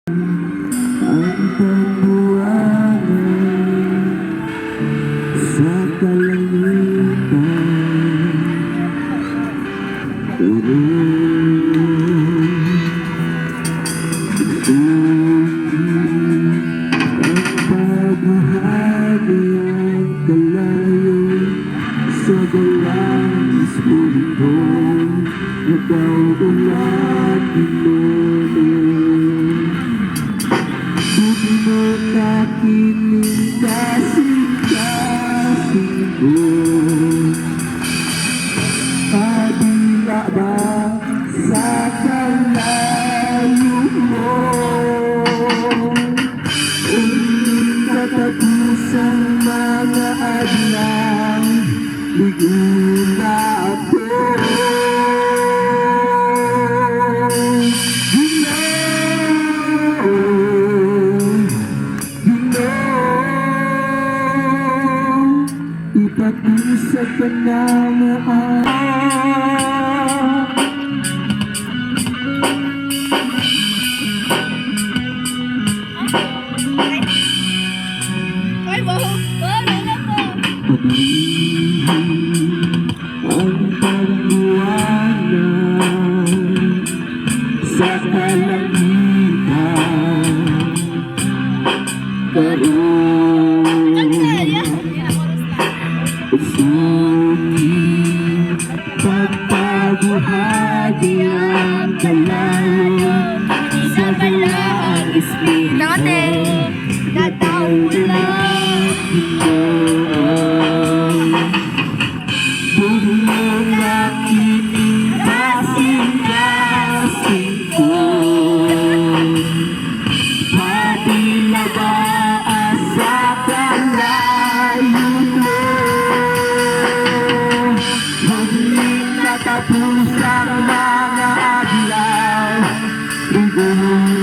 Ang pagbuwangan sa kalangitan, pero ang pagbahagi ang kalayo sa galangis mundo, nagkauulat mo. Buti mo nakinig kasing-kasing ko. Kabila ba sa kalayo mo? Ulit katapusang mga adlang, ligo na ako. Ipag-usap ka na Ay, wow! Wala na po! ang pagbuwangan sa kalangitan, pero pagpabuhagi ang kalayo sa galaan espiritu. Dati, natawulan. Puro mo nakinig kasing-kasing ko. Kabila ba sa kalayo mo? Maging natapos ang mga adlaw, ligo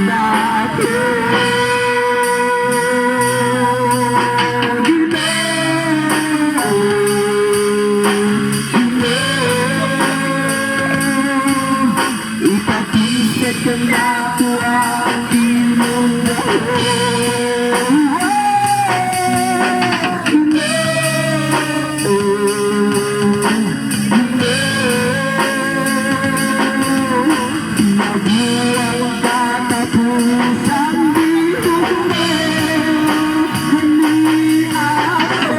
na ako. Ipag-isip ka na ko ang ilong Nabuwang katapos ang ilong mo, hindi ako.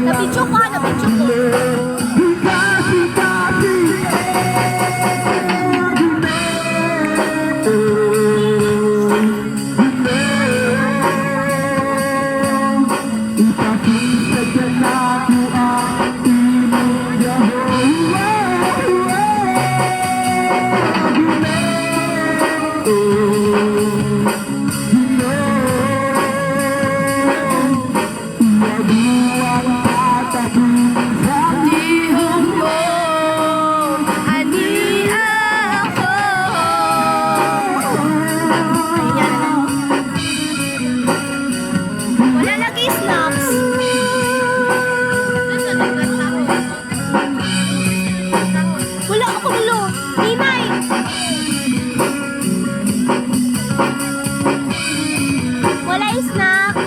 Nabidyo ka, nabidyo ko. Ipag-isip ka na ko ang ilong Dihong mo, ani ako. Ayan na. Wala lagi snacks. Wala ako gulo. Ninay. Wala snacks.